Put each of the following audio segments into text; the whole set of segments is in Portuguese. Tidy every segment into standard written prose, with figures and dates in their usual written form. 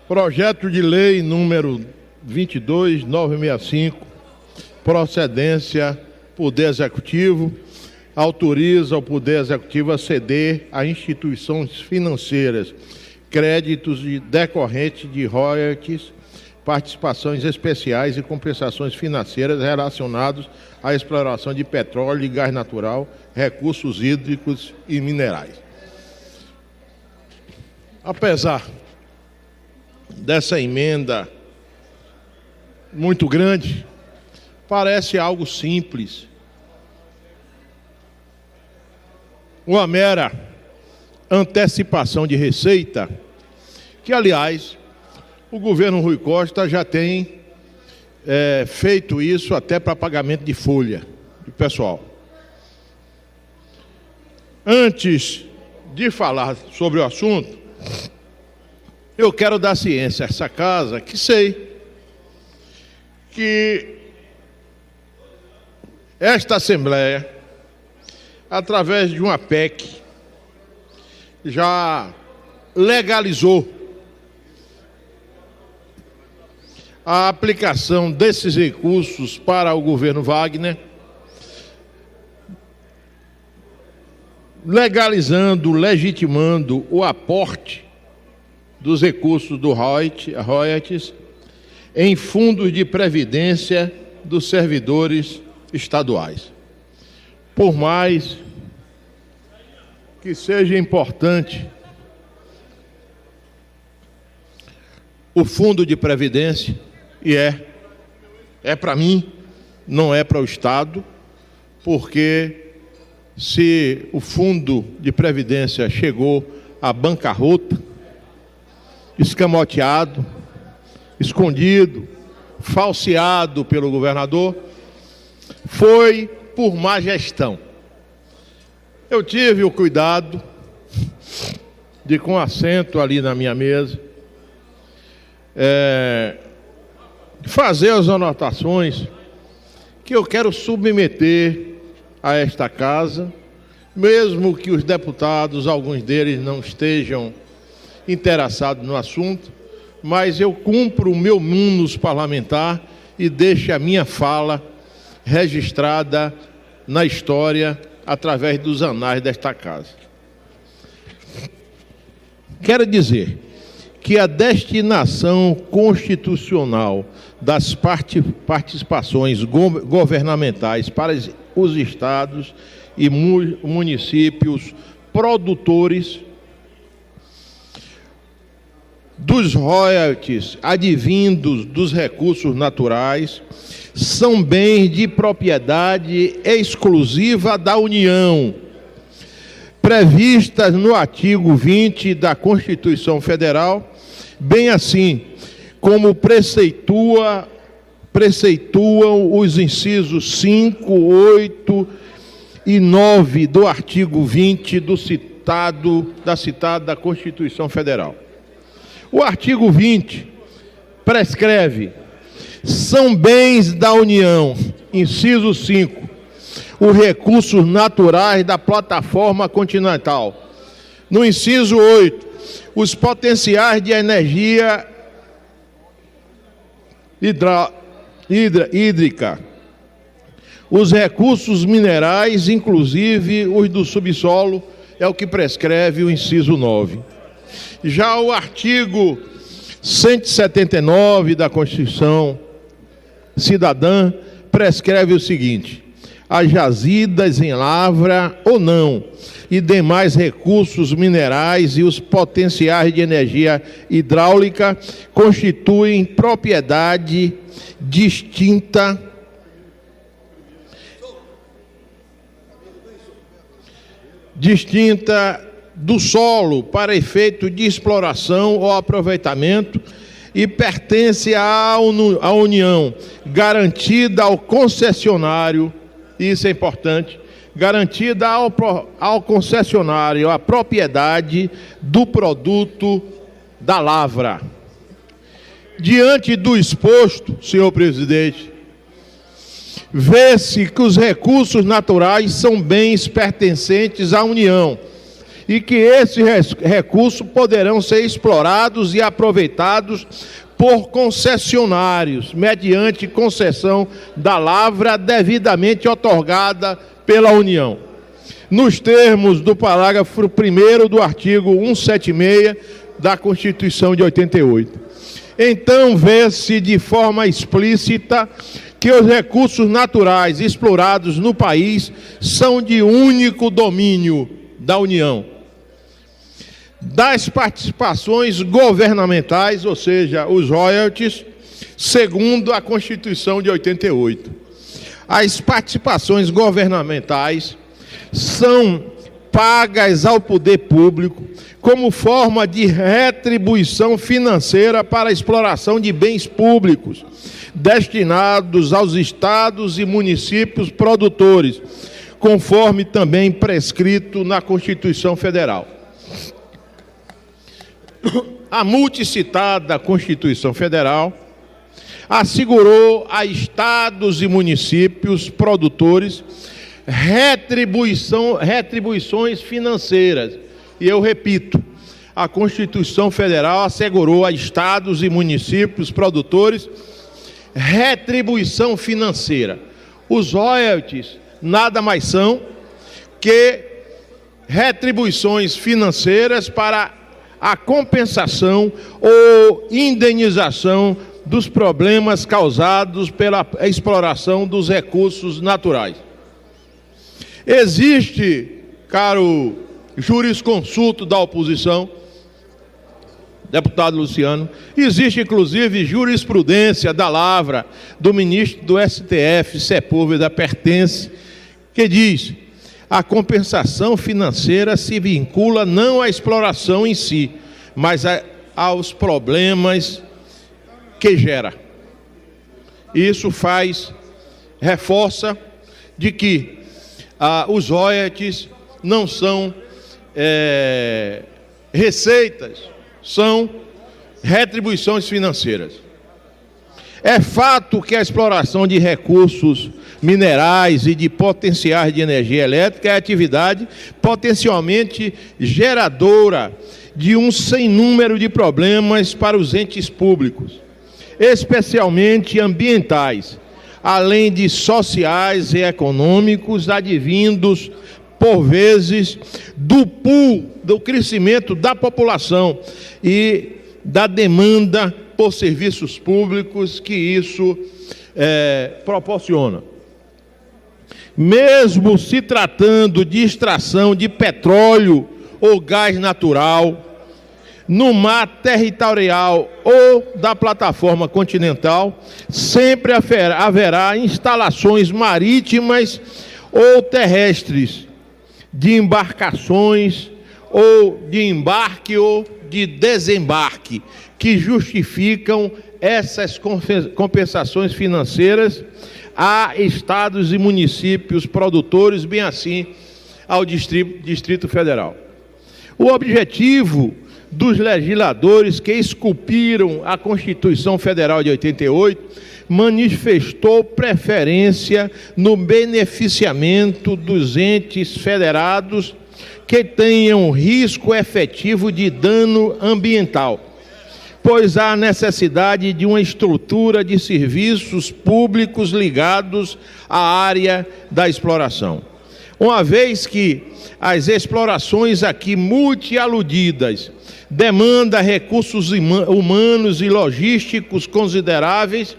Projeto de lei número 22.965, procedência Poder Executivo, autoriza o Poder Executivo a ceder a instituições financeiras créditos decorrentes de royalties, participações especiais e compensações financeiras relacionados à exploração de petróleo e gás natural, recursos hídricos e minerais. Apesar dessa emenda muito grande, parece algo simples. Uma mera antecipação de receita, que, aliás, o governo Rui Costa já tem feito isso até para pagamento de folha do pessoal. Antes de falar sobre o assunto, eu quero dar ciência a essa casa, que sei que esta Assembleia, através de uma PEC, já legalizou a aplicação desses recursos para o governo Wagner, legalizando, legitimando o aporte dos recursos do royalties em fundos de previdência dos servidores estaduais. Por mais que seja importante o fundo de previdência, e é para mim, não é para o Estado, porque se o fundo de previdência chegou à bancarrota, escamoteado, escondido, falseado pelo governador, foi por má gestão. Eu tive o cuidado de, com assento ali na minha mesa, fazer as anotações que eu quero submeter a esta casa, mesmo que os deputados, alguns deles, não estejam interessados no assunto, mas eu cumpro o meu munus parlamentar e deixo a minha fala registrada na história através dos anais desta casa. Quero dizer que a destinação constitucional das participações governamentais para os estados e municípios produtores dos royalties advindos dos recursos naturais são bens de propriedade exclusiva da União, previstas no artigo 20 da Constituição Federal, bem assim como preceituam os incisos 5, 8 e 9 do artigo 20 da citada Constituição Federal. O artigo 20 prescreve: são bens da União, inciso 5, os recursos naturais da plataforma continental. No inciso 8, os potenciais de energia hídrica, os recursos minerais, inclusive os do subsolo, é o que prescreve o inciso 9. Já o artigo 179 da Constituição Cidadã prescreve o seguinte: as jazidas em lavra ou não, e demais recursos minerais e os potenciais de energia hidráulica constituem propriedade distinta do solo para efeito de exploração ou aproveitamento e pertence à União, garantida ao concessionário, isso é importante, garantida ao concessionário a propriedade do produto da lavra. Diante do exposto, senhor presidente, vê-se que os recursos naturais são bens pertencentes à União e que esses recursos poderão ser explorados e aproveitados por concessionários, mediante concessão da lavra devidamente otorgada pela União, nos termos do parágrafo 1º do artigo 176 da Constituição de 88. Então, vê-se de forma explícita que os recursos naturais explorados no país são de único domínio da União. Das participações governamentais, ou seja, os royalties, segundo a Constituição de 88. As participações governamentais são pagas ao poder público como forma de retribuição financeira para a exploração de bens públicos destinados aos estados e municípios produtores, conforme também prescrito na Constituição Federal. A multicitada Constituição Federal assegurou a estados e municípios produtores retribuições financeiras. E eu repito, a Constituição Federal assegurou a estados e municípios produtores retribuição financeira. Os royalties nada mais são que retribuições financeiras para a compensação ou indenização dos problemas causados pela exploração dos recursos naturais. Existe, caro jurisconsulto da oposição, deputado Luciano, existe inclusive jurisprudência da lavra do ministro do STF, Sepúlveda Pertence, que diz: a compensação financeira se vincula não à exploração em si, mas aos problemas que gera. Isso reforça de que os royalties não são receitas, são retribuições financeiras. É fato que a exploração de recursos minerais e de potenciais de energia elétrica é atividade potencialmente geradora de um sem número de problemas para os entes públicos, especialmente ambientais, além de sociais e econômicos, advindos, por vezes, do crescimento da população e da demanda por serviços públicos que isso proporciona. Mesmo se tratando de extração de petróleo ou gás natural, no mar territorial ou da plataforma continental, sempre haverá instalações marítimas ou terrestres, de embarcações ou de embarque ou de desembarque, que justificam essas compensações financeiras a estados e municípios produtores, bem assim ao Distrito Federal. O objetivo dos legisladores que esculpiram a Constituição Federal de 88 manifestou preferência no beneficiamento dos entes federados que tenham risco efetivo de dano ambiental, pois há necessidade de uma estrutura de serviços públicos ligados à área da exploração. Uma vez que as explorações aqui multialudidas demandam recursos humanos e logísticos consideráveis,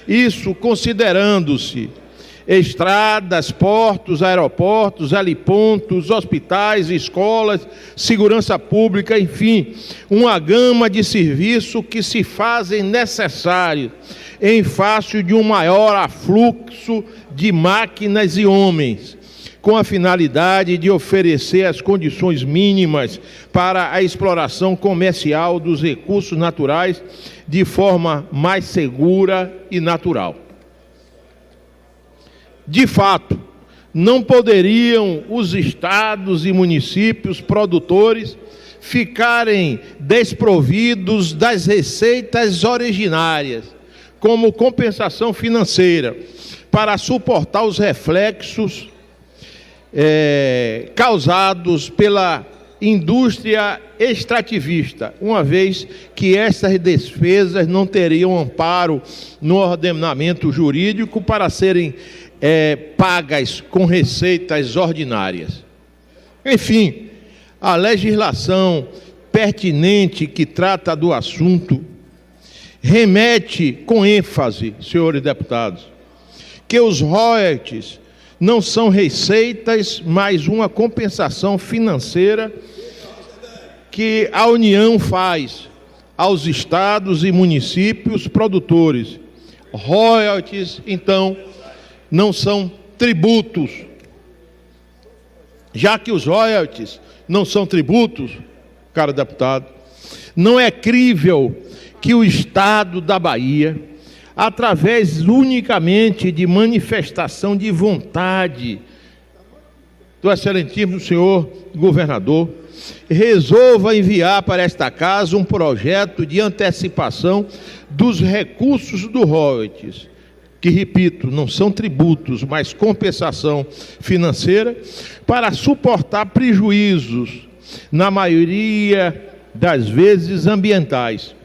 isso considerando-se estradas, portos, aeroportos, helipontos, hospitais, escolas, segurança pública, enfim, uma gama de serviços que se fazem necessários em face de um maior afluxo de máquinas e homens, com a finalidade de oferecer as condições mínimas para a exploração comercial dos recursos naturais de forma mais segura e natural. De fato, não poderiam os estados e municípios produtores ficarem desprovidos das receitas originárias, como compensação financeira, para suportar os reflexos causados pela indústria extrativista, uma vez que essas despesas não teriam amparo no ordenamento jurídico para serem pagas com receitas ordinárias. Enfim, a legislação pertinente que trata do assunto remete com ênfase, senhores deputados, que os royalties não são receitas, mas uma compensação financeira que a União faz aos estados e municípios produtores. Royalties, então, não são tributos. Já que os royalties não são tributos, caro deputado, não é crível que o Estado da Bahia, através unicamente de manifestação de vontade do excelentíssimo senhor governador, resolva enviar para esta casa um projeto de antecipação dos recursos do royalties, que, repito, não são tributos, mas compensação financeira, para suportar prejuízos, na maioria das vezes ambientais,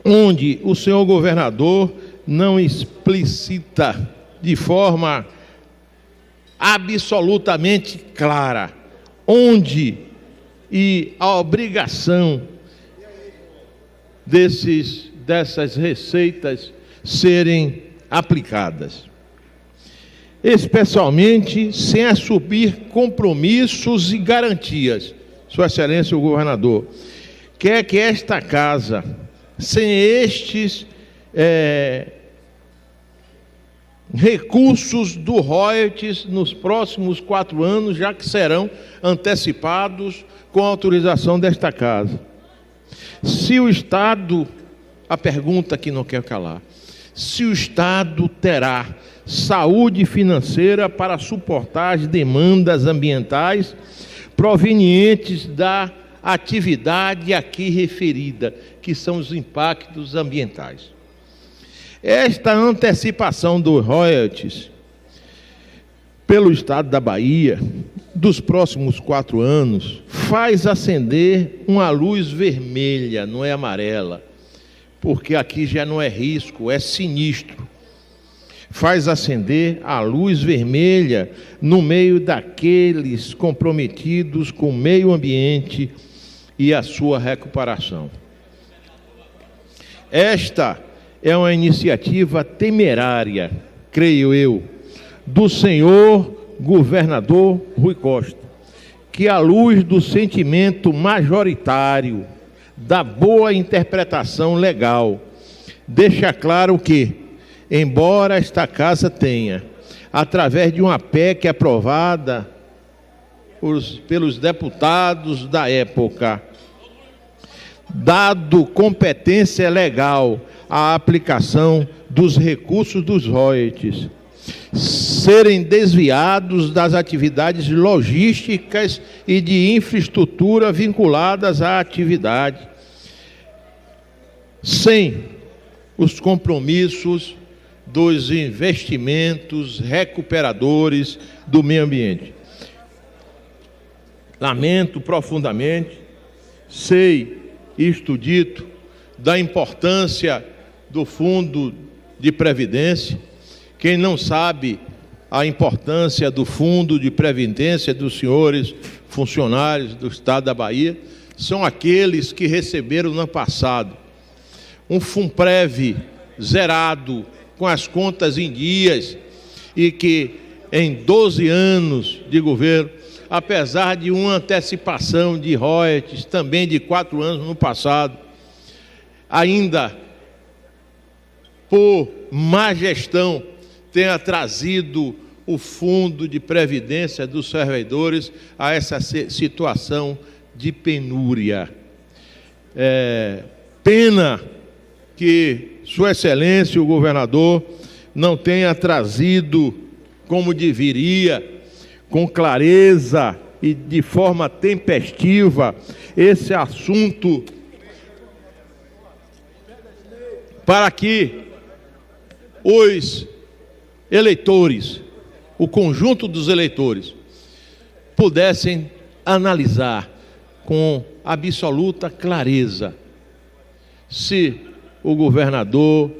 onde o senhor governador não explicita de forma absolutamente clara onde e a obrigação dessas receitas serem aplicadas, especialmente sem assumir compromissos e garantias. Sua Excelência o Governador quer que esta casa, sem estes recursos do royalties nos próximos 4 anos, já que serão antecipados com a autorização desta casa. Se o Estado, a pergunta que não quer calar, se o Estado terá saúde financeira para suportar as demandas ambientais provenientes da atividade aqui referida, que são os impactos ambientais. Esta antecipação dos royalties pelo Estado da Bahia, dos próximos 4 anos, faz acender uma luz vermelha, não é amarela, porque aqui já não é risco, é sinistro. Faz acender a luz vermelha no meio daqueles comprometidos com o meio ambiente e a sua recuperação. Esta é uma iniciativa temerária, creio eu, do senhor governador Rui Costa, que, à luz do sentimento majoritário da boa interpretação legal, deixa claro que, embora esta casa tenha, através de uma PEC aprovada pelos deputados da época, dado competência legal à aplicação dos recursos dos royalties, serem desviados das atividades logísticas e de infraestrutura vinculadas à atividade, sem os compromissos dos investimentos recuperadores do meio ambiente. Lamento profundamente, sei isto dito, da importância do Fundo de Previdência. Quem não sabe a importância do Fundo de Previdência dos senhores funcionários do Estado da Bahia, são aqueles que receberam no ano passado um FUNPREV zerado, com as contas em dias, e que em 12 anos de governo, apesar de uma antecipação de royalties, também de 4 anos no passado, ainda por má gestão, tenha trazido o Fundo de Previdência dos servidores a essa situação de penúria. Pena que Sua Excelência, o governador, não tenha trazido, como deveria, com clareza e de forma tempestiva, esse assunto, para que os eleitores, o conjunto dos eleitores, pudessem analisar com absoluta clareza se o governador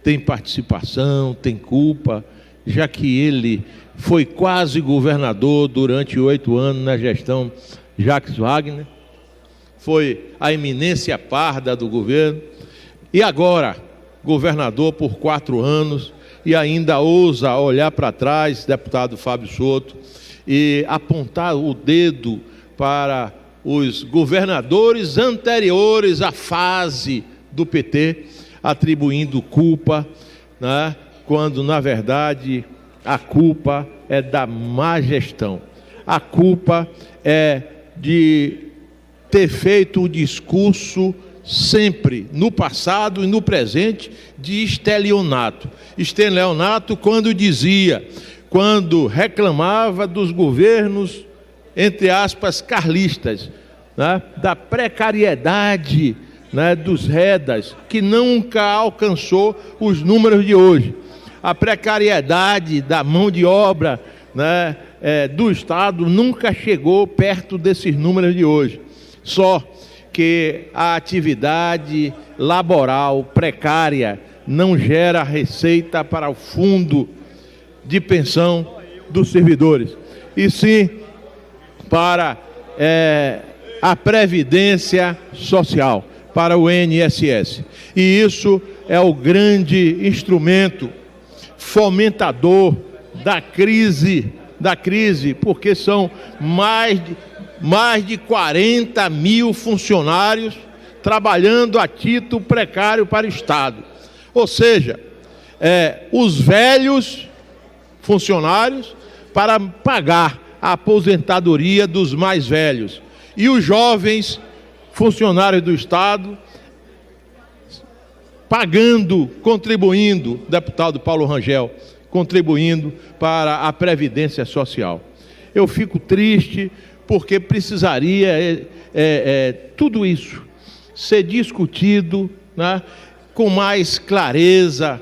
tem participação, tem culpa, já que ele foi quase governador durante 8 anos na gestão Jacques Wagner, foi a eminência parda do governo, e agora governador por 4 anos, e ainda ousa olhar para trás, deputado Fábio Souto, e apontar o dedo para os governadores anteriores à fase do PT, atribuindo culpa, né, quando na verdade a culpa é da má gestão. A culpa é de ter feito o discurso sempre, no passado e no presente, de estelionato. Estelionato quando reclamava dos governos, entre aspas, carlistas, né, da precariedade, né, dos REDAs, que nunca alcançou os números de hoje. A precariedade da mão de obra, né, do Estado nunca chegou perto desses números de hoje. Só que a atividade laboral precária não gera receita para o fundo de pensão dos servidores, e sim para a Previdência Social, para o INSS. E isso é o grande instrumento fomentador da crise, porque são mais de 40 mil funcionários trabalhando a título precário para o Estado. Ou seja, os velhos funcionários para pagar a aposentadoria dos mais velhos, e os jovens funcionários do Estado pagando, contribuindo, deputado Paulo Rangel, contribuindo para a Previdência Social. Eu fico triste porque precisaria tudo isso ser discutido, né, com mais clareza,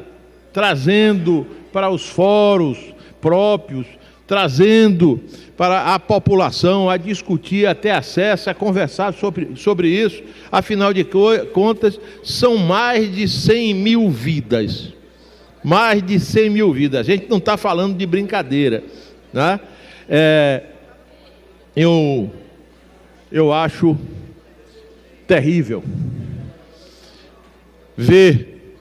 trazendo para os fóruns próprios, trazendo para a população a discutir, a ter acesso, a conversar sobre isso. Afinal de contas, são mais de 100 mil vidas. Mais de 100 mil vidas. A gente não está falando de brincadeira, né? Eu acho terrível ver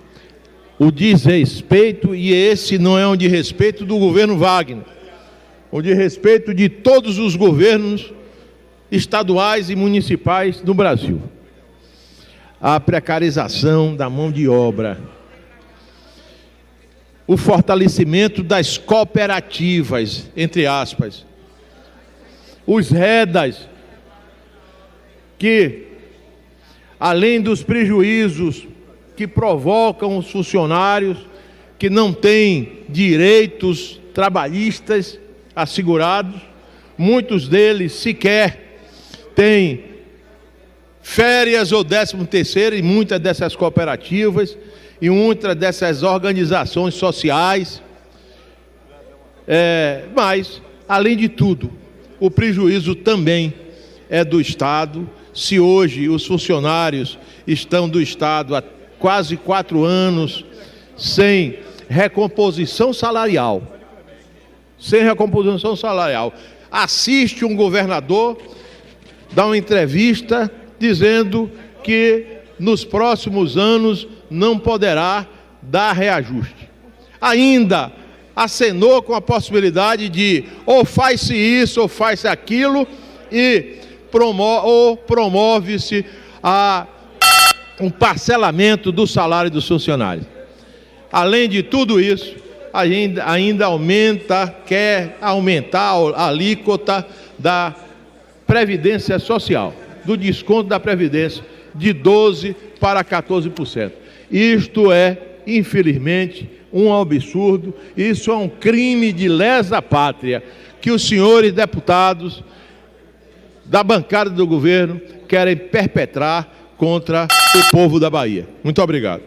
o desrespeito, e esse não é um desrespeito do governo Wagner, o desrespeito de todos os governos estaduais e municipais no Brasil. A precarização da mão de obra, o fortalecimento das cooperativas, entre aspas, os REDAs, que, além dos prejuízos que provocam os funcionários que não têm direitos trabalhistas assegurados, muitos deles sequer têm férias ou 13º em muitas dessas cooperativas e muitas dessas organizações sociais. Mas, além de tudo, o prejuízo também é do Estado. Se hoje os funcionários estão do Estado há quase 4 anos sem recomposição salarial, assiste um governador dar uma entrevista dizendo que nos próximos anos não poderá dar reajuste. Ainda acenou com a possibilidade de ou faz-se isso ou faz-se aquilo, e promove-se um parcelamento do salário dos funcionários. Além de tudo isso, ainda quer aumentar a alíquota da Previdência Social, do desconto da Previdência, de 12% para 14%. Isto é, infelizmente, um absurdo. Isso é um crime de lesa pátria que os senhores deputados da bancada do governo querem perpetrar contra o povo da Bahia. Muito obrigado.